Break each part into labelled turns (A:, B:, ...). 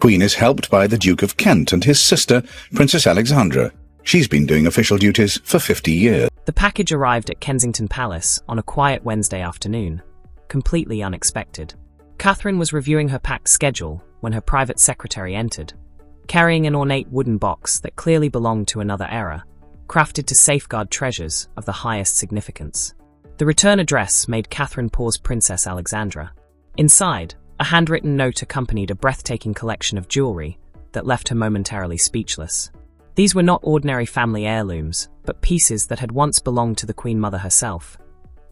A: Queen is helped by the Duke of Kent and his sister, Princess Alexandra. She's been doing official duties for 50 years.
B: The package arrived at Kensington Palace on a quiet Wednesday afternoon, completely unexpected. Catherine was reviewing her packed schedule when her private secretary entered, carrying an ornate wooden box that clearly belonged to another era, crafted to safeguard treasures of the highest significance. The return address made Catherine pause. Princess Alexandra. Inside, a handwritten note accompanied a breathtaking collection of jewelry that left her momentarily speechless. These were not ordinary family heirlooms, but pieces that had once belonged to the Queen Mother herself,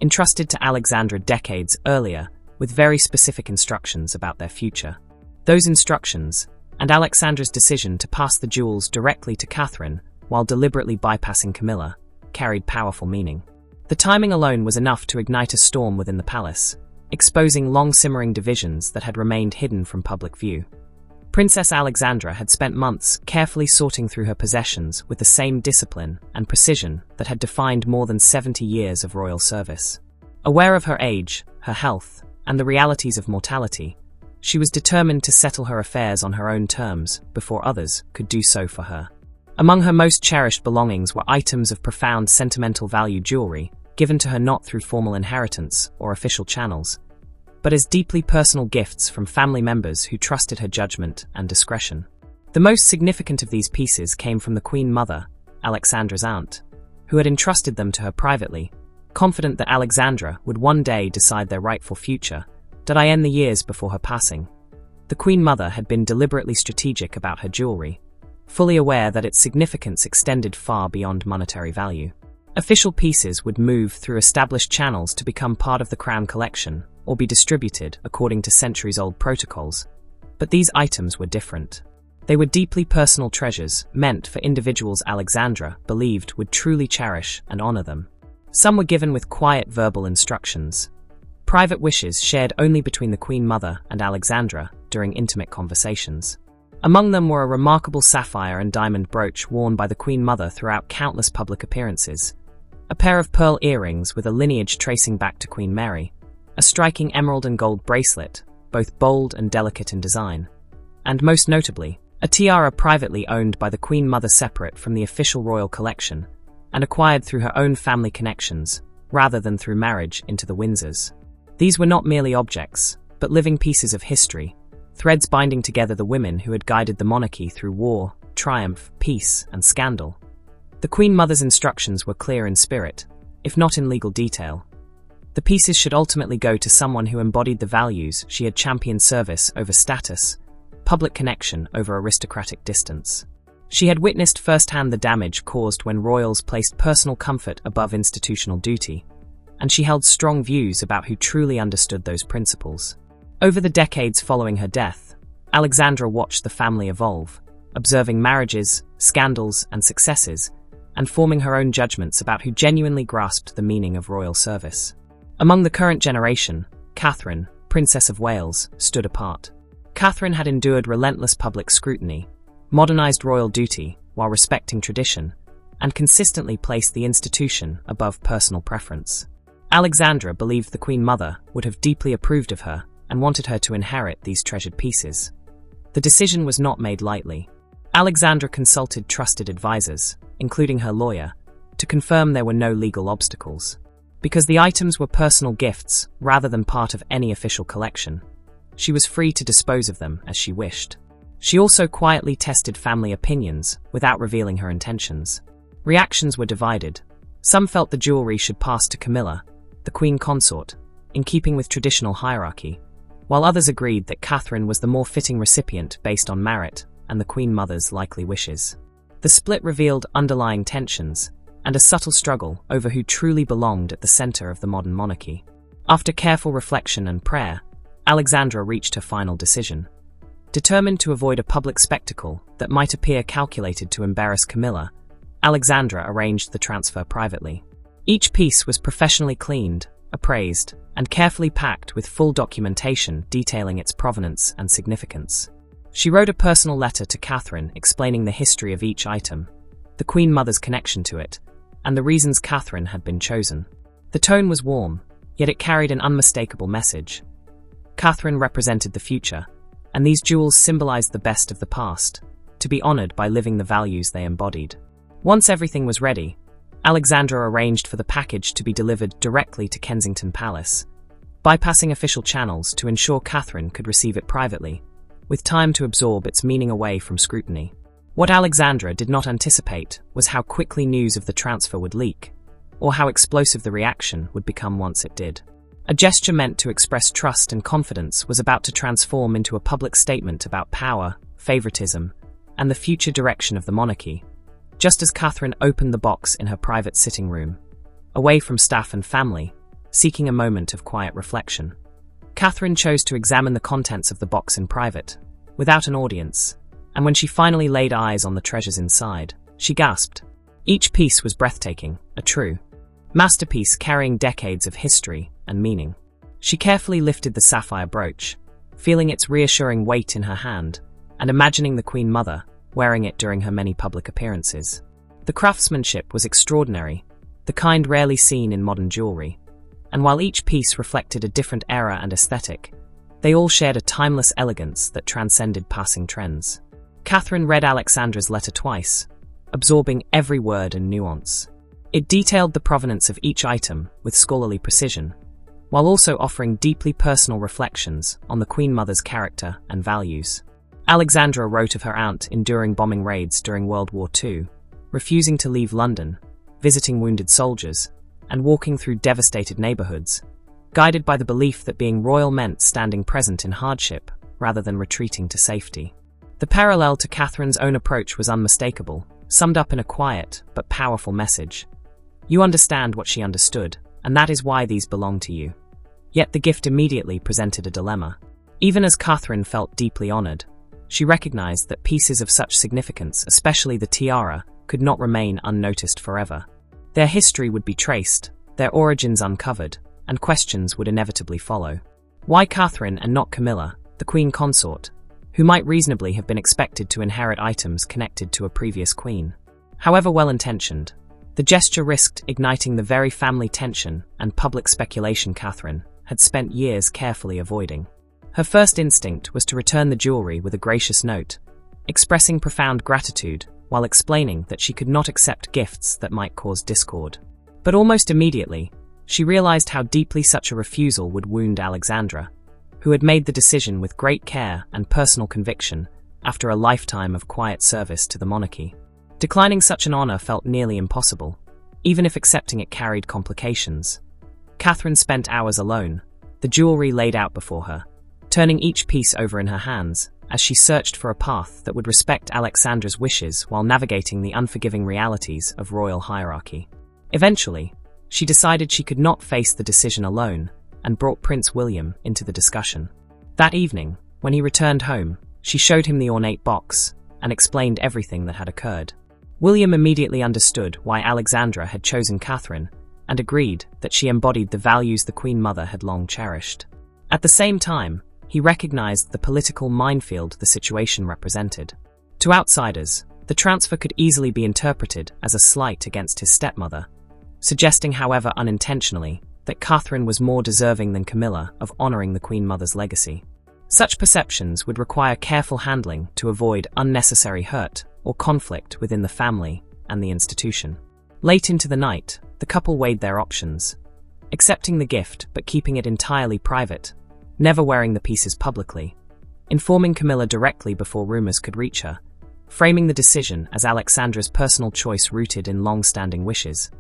B: entrusted to Alexandra decades earlier with very specific instructions about their future. Those instructions, and Alexandra's decision to pass the jewels directly to Catherine while deliberately bypassing Camilla, carried powerful meaning. The timing alone was enough to ignite a storm within the palace, exposing long-simmering divisions that had remained hidden from public view. Princess Alexandra had spent months carefully sorting through her possessions with the same discipline and precision that had defined more than 70 years of royal service. Aware of her age, her health, and the realities of mortality, she was determined to settle her affairs on her own terms before others could do so for her. Among her most cherished belongings were items of profound sentimental value, jewelry given to her not through formal inheritance or official channels, but as deeply personal gifts from family members who trusted her judgment and discretion. The most significant of these pieces came from the Queen Mother, Alexandra's aunt, who had entrusted them to her privately, confident that Alexandra would one day decide their rightful future, in the years before her passing. The Queen Mother had been deliberately strategic about her jewelry, fully aware that its significance extended far beyond monetary value. Official pieces would move through established channels to become part of the crown collection or be distributed according to centuries-old protocols, but these items were different. They were deeply personal treasures meant for individuals Alexandra believed would truly cherish and honor them. Some were given with quiet verbal instructions, private wishes shared only between the Queen Mother and Alexandra during intimate conversations. Among them were a remarkable sapphire and diamond brooch worn by the Queen Mother throughout countless public appearances, a pair of pearl earrings with a lineage tracing back to Queen Mary, a striking emerald and gold bracelet, both bold and delicate in design, and most notably, a tiara privately owned by the Queen Mother separate from the official royal collection, and acquired through her own family connections, rather than through marriage into the Windsors. These were not merely objects, but living pieces of history, threads binding together the women who had guided the monarchy through war, triumph, peace, and scandal. The Queen Mother's instructions were clear in spirit, if not in legal detail. The pieces should ultimately go to someone who embodied the values she had championed: service over status, public connection over aristocratic distance. She had witnessed firsthand the damage caused when royals placed personal comfort above institutional duty, and she held strong views about who truly understood those principles. Over the decades following her death, Alexandra watched the family evolve, observing marriages, scandals, and successes, and forming her own judgments about who genuinely grasped the meaning of royal service. Among the current generation, Catherine, Princess of Wales, stood apart. Catherine had endured relentless public scrutiny, modernized royal duty while respecting tradition, and consistently placed the institution above personal preference. Alexandra believed the Queen Mother would have deeply approved of her and wanted her to inherit these treasured pieces. The decision was not made lightly. Alexandra consulted trusted advisors, including her lawyer, to confirm there were no legal obstacles. Because the items were personal gifts rather than part of any official collection, she was free to dispose of them as she wished. She also quietly tested family opinions without revealing her intentions. Reactions were divided. Some felt the jewelry should pass to Camilla, the Queen Consort, in keeping with traditional hierarchy, while others agreed that Catherine was the more fitting recipient based on merit and the Queen Mother's likely wishes. The split revealed underlying tensions and a subtle struggle over who truly belonged at the center of the modern monarchy. After careful reflection and prayer, Alexandra reached her final decision. Determined to avoid a public spectacle that might appear calculated to embarrass Camilla, Alexandra arranged the transfer privately. Each piece was professionally cleaned, appraised, and carefully packed with full documentation detailing its provenance and significance. She wrote a personal letter to Catherine explaining the history of each item, the Queen Mother's connection to it, and the reasons Catherine had been chosen. The tone was warm, yet it carried an unmistakable message. Catherine represented the future, and these jewels symbolized the best of the past, to be honored by living the values they embodied. Once everything was ready, Alexandra arranged for the package to be delivered directly to Kensington Palace, bypassing official channels to ensure Catherine could receive it privately, with time to absorb its meaning away from scrutiny. What Alexandra did not anticipate was how quickly news of the transfer would leak, or how explosive the reaction would become once it did. A gesture meant to express trust and confidence was about to transform into a public statement about power, favoritism, and the future direction of the monarchy, just as Catherine opened the box in her private sitting room, away from staff and family, seeking a moment of quiet reflection. Catherine chose to examine the contents of the box in private, without an audience, and when she finally laid eyes on the treasures inside, she gasped. Each piece was breathtaking, a true masterpiece carrying decades of history and meaning. She carefully lifted the sapphire brooch, feeling its reassuring weight in her hand, and imagining the Queen Mother wearing it during her many public appearances. The craftsmanship was extraordinary, the kind rarely seen in modern jewelry, and while each piece reflected a different era and aesthetic, they all shared a timeless elegance that transcended passing trends. Catherine read Alexandra's letter twice, absorbing every word and nuance. It detailed the provenance of each item with scholarly precision, while also offering deeply personal reflections on the Queen Mother's character and values. Alexandra wrote of her aunt enduring bombing raids during World War II, refusing to leave London, visiting wounded soldiers, and walking through devastated neighborhoods, guided by the belief that being royal meant standing present in hardship rather than retreating to safety. The parallel to Catherine's own approach was unmistakable, summed up in a quiet but powerful message. You understand what she understood, and that is why these belong to you. Yet the gift immediately presented a dilemma. Even as Catherine felt deeply honored, she recognized that pieces of such significance, especially the tiara, could not remain unnoticed forever. Their history would be traced, their origins uncovered, and questions would inevitably follow. Why Catherine and not Camilla, the Queen Consort, who might reasonably have been expected to inherit items connected to a previous queen? However well-intentioned, the gesture risked igniting the very family tension and public speculation Catherine had spent years carefully avoiding. Her first instinct was to return the jewelry with a gracious note, expressing profound gratitude while explaining that she could not accept gifts that might cause discord. But almost immediately, she realized how deeply such a refusal would wound Alexandra, who had made the decision with great care and personal conviction after a lifetime of quiet service to the monarchy. Declining such an honor felt nearly impossible, even if accepting it carried complications. Catherine spent hours alone, the jewelry laid out before her, turning each piece over in her hands as she searched for a path that would respect Alexandra's wishes while navigating the unforgiving realities of royal hierarchy. Eventually, she decided she could not face the decision alone and brought Prince William into the discussion. That evening, when he returned home, she showed him the ornate box and explained everything that had occurred. William immediately understood why Alexandra had chosen Catherine and agreed that she embodied the values the Queen Mother had long cherished. At the same time, he recognized the political minefield the situation represented. To outsiders, the transfer could easily be interpreted as a slight against his stepmother, suggesting, however unintentionally, that Catherine was more deserving than Camilla of honoring the Queen Mother's legacy. Such perceptions would require careful handling to avoid unnecessary hurt or conflict within the family and the institution. Late into the night, the couple weighed their options, accepting the gift but keeping it entirely private, never wearing the pieces publicly, informing Camilla directly before rumors could reach her, framing the decision as Alexandra's personal choice rooted in long-standing wishes,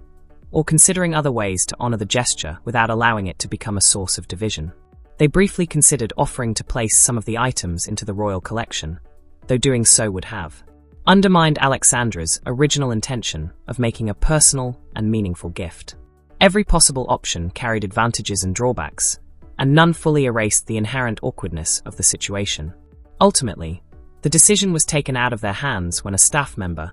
B: or considering other ways to honor the gesture without allowing it to become a source of division. They briefly considered offering to place some of the items into the royal collection, though doing so would have undermined Alexandra's original intention of making a personal and meaningful gift. Every possible option carried advantages and drawbacks, and none fully erased the inherent awkwardness of the situation. Ultimately, the decision was taken out of their hands when a staff member,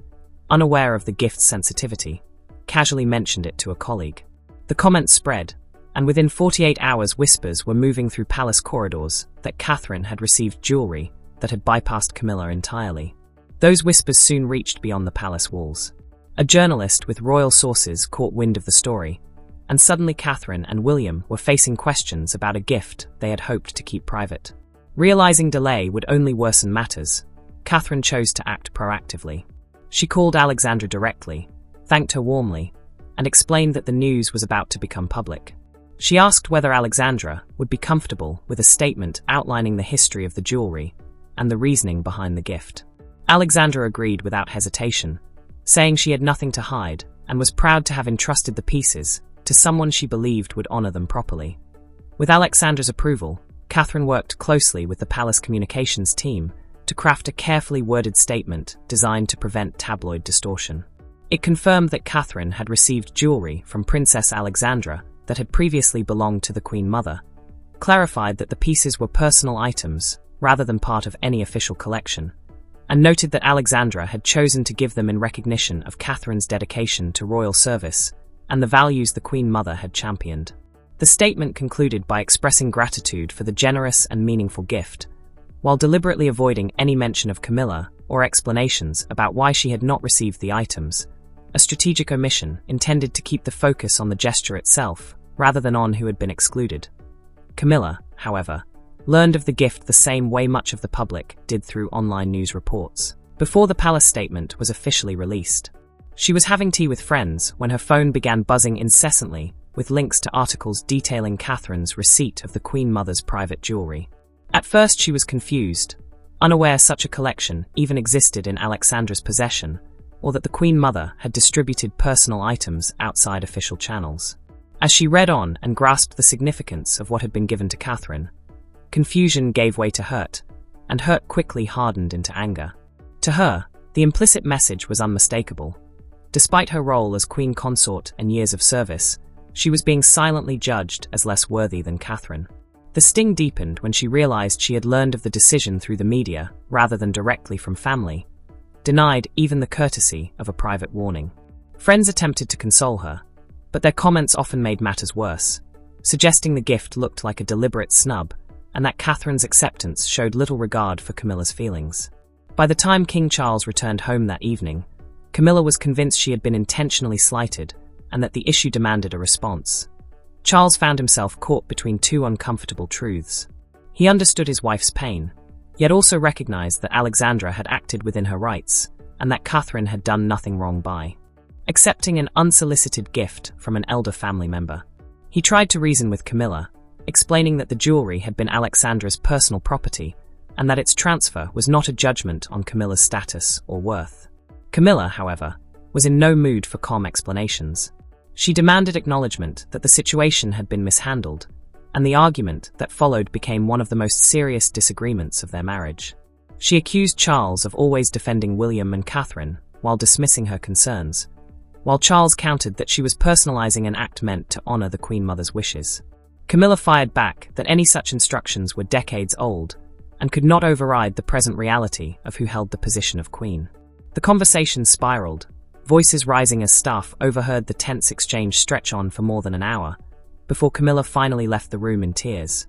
B: unaware of the gift's sensitivity, casually mentioned it to a colleague. The comment spread, and within 48 hours whispers were moving through palace corridors that Catherine had received jewelry that had bypassed Camilla entirely. Those whispers soon reached beyond the palace walls. A journalist with royal sources caught wind of the story, and suddenly Catherine and William were facing questions about a gift they had hoped to keep private. Realizing delay would only worsen matters, Catherine chose to act proactively. She called Alexandra directly, thanked her warmly, and explained that the news was about to become public. She asked whether Alexandra would be comfortable with a statement outlining the history of the jewelry and the reasoning behind the gift. Alexandra agreed without hesitation, saying she had nothing to hide and was proud to have entrusted the pieces to someone she believed would honor them properly. With Alexandra's approval, Catherine worked closely with the palace communications team to craft a carefully worded statement designed to prevent tabloid distortion. It confirmed that Catherine had received jewelry from Princess Alexandra that had previously belonged to the Queen Mother, clarified that the pieces were personal items rather than part of any official collection, and noted that Alexandra had chosen to give them in recognition of Catherine's dedication to royal service and the values the Queen Mother had championed. The statement concluded by expressing gratitude for the generous and meaningful gift, while deliberately avoiding any mention of Camilla or explanations about why she had not received the items, a strategic omission intended to keep the focus on the gesture itself rather than on who had been excluded. Camilla, however, learned of the gift the same way much of the public did through online news reports, before the palace statement was officially released. She was having tea with friends when her phone began buzzing incessantly with links to articles detailing Catherine's receipt of the Queen Mother's private jewelry. At first she was confused, unaware such a collection even existed in Alexandra's possession, or that the Queen Mother had distributed personal items outside official channels. As she read on and grasped the significance of what had been given to Catherine, confusion gave way to hurt, and hurt quickly hardened into anger. To her, the implicit message was unmistakable. Despite her role as Queen Consort and years of service, she was being silently judged as less worthy than Catherine. The sting deepened when she realized she had learned of the decision through the media rather than directly from family, denied even the courtesy of a private warning. Friends attempted to console her, but their comments often made matters worse, suggesting the gift looked like a deliberate snub and that Catherine's acceptance showed little regard for Camilla's feelings. By the time King Charles returned home that evening, Camilla was convinced she had been intentionally slighted and that the issue demanded a response. Charles found himself caught between two uncomfortable truths. He understood his wife's pain, yet also recognized that Alexandra had acted within her rights and that Catherine had done nothing wrong by accepting an unsolicited gift from an elder family member. He tried to reason with Camilla, explaining that the jewelry had been Alexandra's personal property and that its transfer was not a judgment on Camilla's status or worth. Camilla, however, was in no mood for calm explanations. She demanded acknowledgement that the situation had been mishandled, and the argument that followed became one of the most serious disagreements of their marriage. She accused Charles of always defending William and Catherine while dismissing her concerns, while Charles countered that she was personalizing an act meant to honor the Queen Mother's wishes. Camilla fired back that any such instructions were decades old and could not override the present reality of who held the position of queen. The conversation spiraled, voices rising as staff overheard the tense exchange stretch on for more than an hour, before Camilla finally left the room in tears.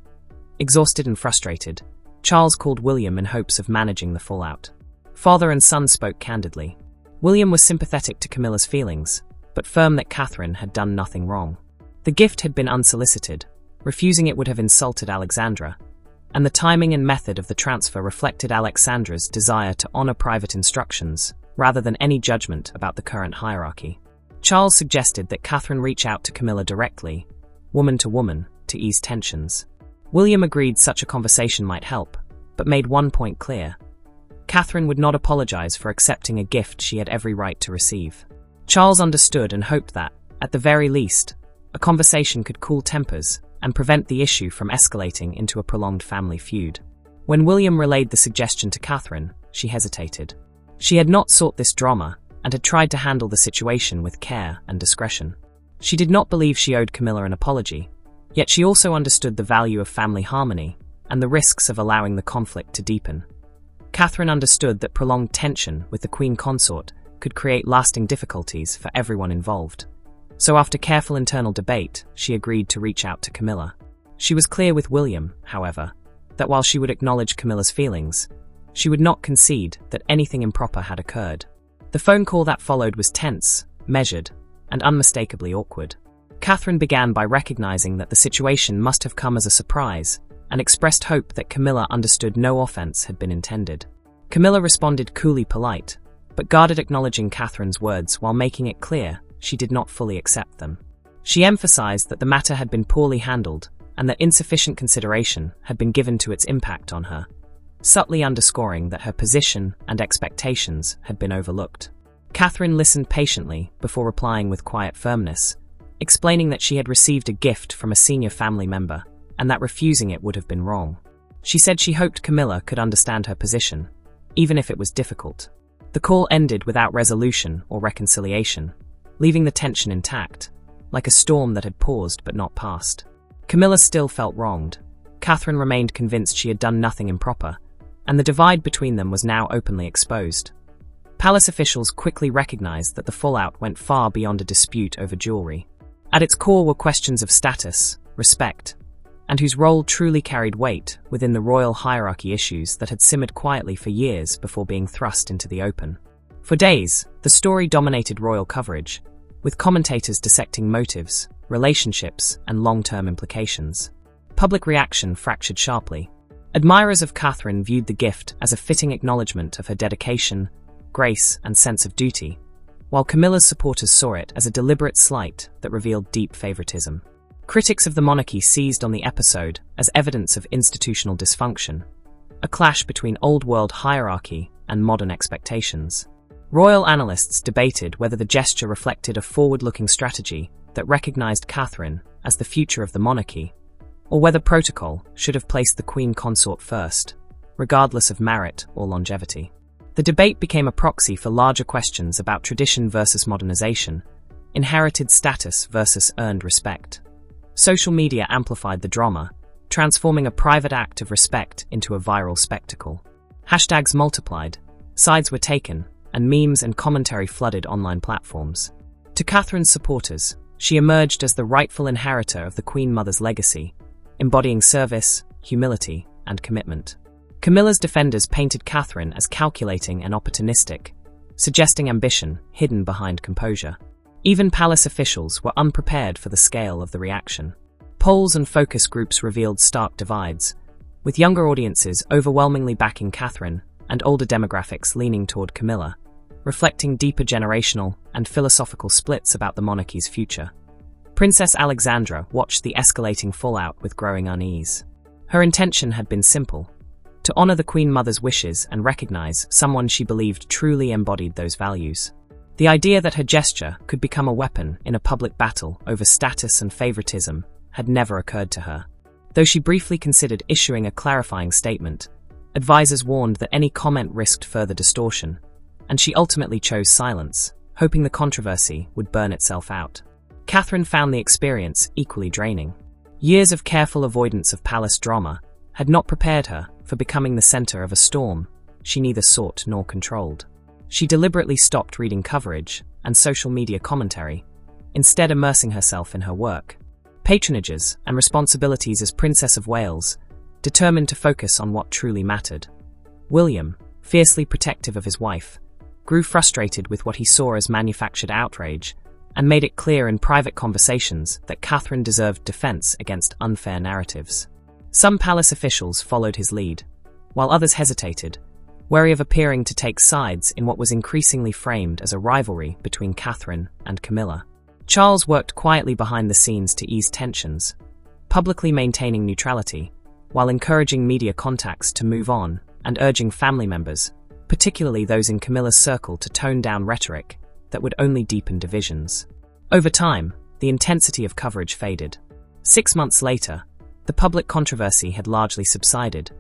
B: Exhausted and frustrated, Charles called William in hopes of managing the fallout. Father and son spoke candidly. William was sympathetic to Camilla's feelings, but firm that Catherine had done nothing wrong. The gift had been unsolicited. Refusing it would have insulted Alexandra, and the timing and method of the transfer reflected Alexandra's desire to honor private instructions rather than any judgment about the current hierarchy. Charles suggested that Catherine reach out to Camilla directly, woman to woman, to ease tensions. William agreed such a conversation might help, but made one point clear. Catherine would not apologize for accepting a gift she had every right to receive. Charles understood and hoped that, at the very least, a conversation could cool tempers and prevent the issue from escalating into a prolonged family feud. When William relayed the suggestion to Catherine, she hesitated. She had not sought this drama and had tried to handle the situation with care and discretion. She did not believe she owed Camilla an apology, yet she also understood the value of family harmony and the risks of allowing the conflict to deepen. Catherine understood that prolonged tension with the Queen Consort could create lasting difficulties for everyone involved. So after careful internal debate, she agreed to reach out to Camilla. She was clear with William, however, that while she would acknowledge Camilla's feelings, she would not concede that anything improper had occurred. The phone call that followed was tense, measured, and unmistakably awkward. Catherine began by recognizing that the situation must have come as a surprise, and expressed hope that Camilla understood no offense had been intended. Camilla responded coolly polite, but guarded acknowledging Catherine's words while making it clear she did not fully accept them. She emphasized that the matter had been poorly handled and that insufficient consideration had been given to its impact on her, subtly underscoring that her position and expectations had been overlooked. Catherine listened patiently before replying with quiet firmness, explaining that she had received a gift from a senior family member and that refusing it would have been wrong. She said she hoped Camilla could understand her position, even if it was difficult. The call ended without resolution or reconciliation, leaving the tension intact, like a storm that had paused but not passed. Camilla still felt wronged. Catherine remained convinced she had done nothing improper, and the divide between them was now openly exposed. Palace officials quickly recognized that the fallout went far beyond a dispute over jewelry. At its core were questions of status, respect, and whose role truly carried weight within the royal hierarchy, issues that had simmered quietly for years before being thrust into the open. For days, the story dominated royal coverage, with commentators dissecting motives, relationships, and long-term implications. Public reaction fractured sharply. Admirers of Catherine viewed the gift as a fitting acknowledgement of her dedication, grace, and sense of duty, while Camilla's supporters saw it as a deliberate slight that revealed deep favoritism. Critics of the monarchy seized on the episode as evidence of institutional dysfunction, a clash between old-world hierarchy and modern expectations. Royal analysts debated whether the gesture reflected a forward-looking strategy that recognized Catherine as the future of the monarchy, or whether protocol should have placed the queen consort first, regardless of merit or longevity. The debate became a proxy for larger questions about tradition versus modernization, inherited status versus earned respect. Social media amplified the drama, transforming a private act of respect into a viral spectacle. Hashtags multiplied, sides were taken, and memes and commentary flooded online platforms. To Catherine's supporters, she emerged as the rightful inheritor of the Queen Mother's legacy, embodying service, humility, and commitment. Camilla's defenders painted Catherine as calculating and opportunistic, suggesting ambition hidden behind composure. Even palace officials were unprepared for the scale of the reaction. Polls and focus groups revealed stark divides, with younger audiences overwhelmingly backing Catherine and older demographics leaning toward Camilla, reflecting deeper generational and philosophical splits about the monarchy's future. Princess Alexandra watched the escalating fallout with growing unease. Her intention had been simple: to honor the Queen Mother's wishes and recognize someone she believed truly embodied those values. The idea that her gesture could become a weapon in a public battle over status and favoritism had never occurred to her. Though she briefly considered issuing a clarifying statement, advisors warned that any comment risked further distortion, and she ultimately chose silence, hoping the controversy would burn itself out. Catherine found the experience equally draining. Years of careful avoidance of palace drama had not prepared her for becoming the center of a storm she neither sought nor controlled. She deliberately stopped reading coverage and social media commentary, instead immersing herself in her work, patronages, and responsibilities as Princess of Wales, determined to focus on what truly mattered. William, fiercely protective of his wife, grew frustrated with what he saw as manufactured outrage and made it clear in private conversations that Catherine deserved defense against unfair narratives. Some palace officials followed his lead, while others hesitated, wary of appearing to take sides in what was increasingly framed as a rivalry between Catherine and Camilla. Charles worked quietly behind the scenes to ease tensions, publicly maintaining neutrality, while encouraging media contacts to move on and urging family members, particularly those in Camilla's circle, to tone down rhetoric that would only deepen divisions. Over time, the intensity of coverage faded. 6 months later, the public controversy had largely subsided,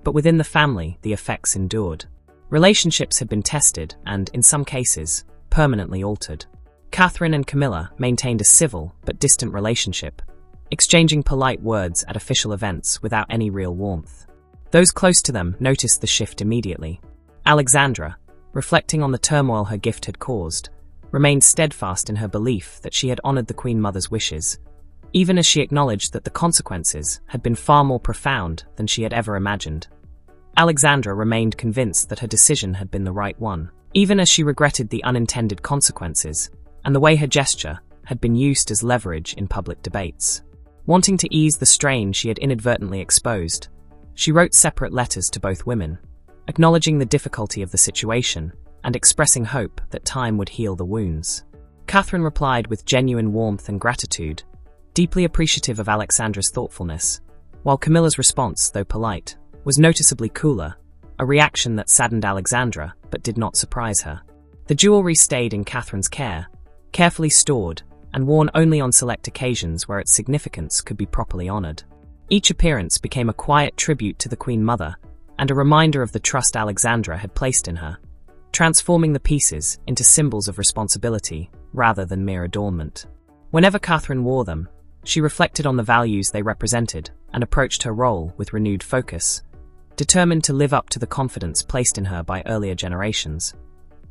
B: but within the family, the effects endured. Relationships had been tested and, in some cases, permanently altered. Catherine and Camilla maintained a civil but distant relationship, exchanging polite words at official events without any real warmth. Those close to them noticed the shift immediately. Alexandra, reflecting on the turmoil her gift had caused, remained steadfast in her belief that she had honored the Queen Mother's wishes, even as she acknowledged that the consequences had been far more profound than she had ever imagined. Alexandra remained convinced that her decision had been the right one, even as she regretted the unintended consequences and the way her gesture had been used as leverage in public debates. Wanting to ease the strain she had inadvertently exposed, she wrote separate letters to both women, acknowledging the difficulty of the situation and expressing hope that time would heal the wounds. Catherine replied with genuine warmth and gratitude, deeply appreciative of Alexandra's thoughtfulness, while Camilla's response, though polite, was noticeably cooler, a reaction that saddened Alexandra but did not surprise her. The jewelry stayed in Catherine's care, carefully stored and worn only on select occasions where its significance could be properly honored. Each appearance became a quiet tribute to the Queen Mother and a reminder of the trust Alexandra had placed in her, transforming the pieces into symbols of responsibility rather than mere adornment. Whenever Catherine wore them, she reflected on the values they represented and approached her role with renewed focus, determined to live up to the confidence placed in her by earlier generations.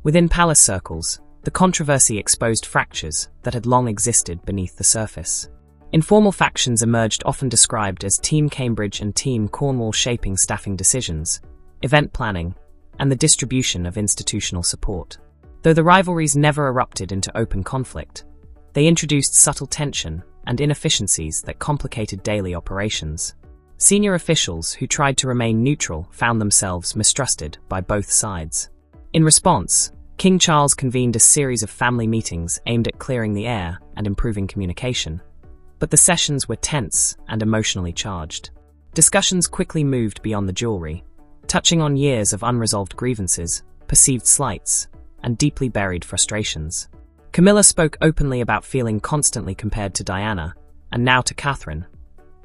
B: Within palace circles, the controversy exposed fractures that had long existed beneath the surface. Informal factions emerged, often described as Team Cambridge and Team Cornwall, shaping staffing decisions, event planning, and the distribution of institutional support. Though the rivalries never erupted into open conflict, they introduced subtle tension and inefficiencies that complicated daily operations. Senior officials who tried to remain neutral found themselves mistrusted by both sides. In response, King Charles convened a series of family meetings aimed at clearing the air and improving communication. But the sessions were tense and emotionally charged. Discussions quickly moved beyond the jewelry, touching on years of unresolved grievances, perceived slights, and deeply buried frustrations. Camilla spoke openly about feeling constantly compared to Diana, and now to Catherine,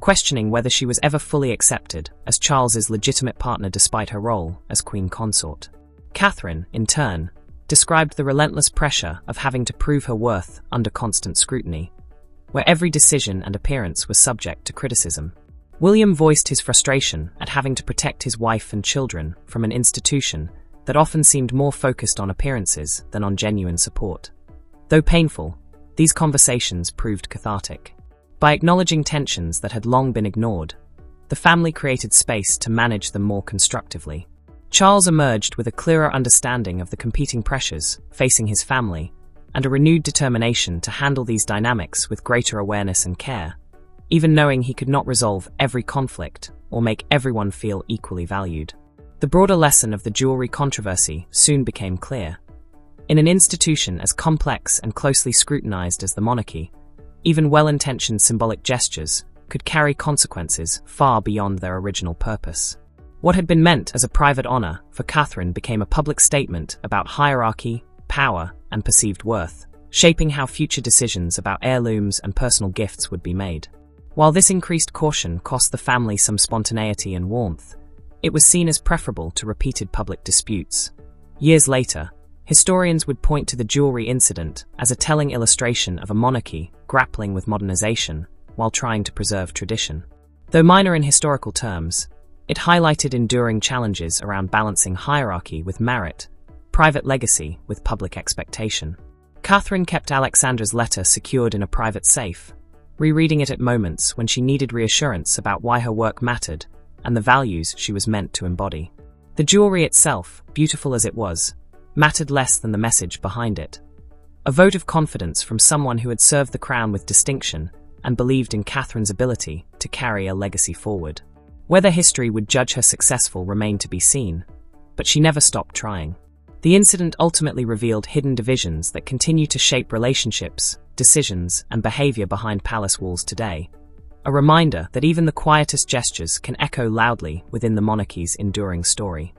B: questioning whether she was ever fully accepted as Charles's legitimate partner despite her role as queen consort. Catherine, in turn, described the relentless pressure of having to prove her worth under constant scrutiny, where every decision and appearance was subject to criticism. William voiced his frustration at having to protect his wife and children from an institution that often seemed more focused on appearances than on genuine support. Though painful, these conversations proved cathartic. By acknowledging tensions that had long been ignored, the family created space to manage them more constructively. Charles emerged with a clearer understanding of the competing pressures facing his family and a renewed determination to handle these dynamics with greater awareness and care, even knowing he could not resolve every conflict or make everyone feel equally valued. The broader lesson of the jewelry controversy soon became clear. In an institution as complex and closely scrutinized as the monarchy, even well-intentioned symbolic gestures could carry consequences far beyond their original purpose. What had been meant as a private honor for Catherine became a public statement about hierarchy, power, and perceived worth, shaping how future decisions about heirlooms and personal gifts would be made. While this increased caution cost the family some spontaneity and warmth, it was seen as preferable to repeated public disputes. Years later, historians would point to the jewelry incident as a telling illustration of a monarchy grappling with modernization while trying to preserve tradition. Though minor in historical terms, it highlighted enduring challenges around balancing hierarchy with merit, private legacy with public expectation. Catherine kept Alexandra's letter secured in a private safe, rereading it at moments when she needed reassurance about why her work mattered and the values she was meant to embody. The jewelry itself, beautiful as it was, mattered less than the message behind it. A vote of confidence from someone who had served the crown with distinction and believed in Catherine's ability to carry a legacy forward. Whether history would judge her successful remained to be seen, but she never stopped trying. The incident ultimately revealed hidden divisions that continue to shape relationships, decisions, and behavior behind palace walls today, a reminder that even the quietest gestures can echo loudly within the monarchy's enduring story.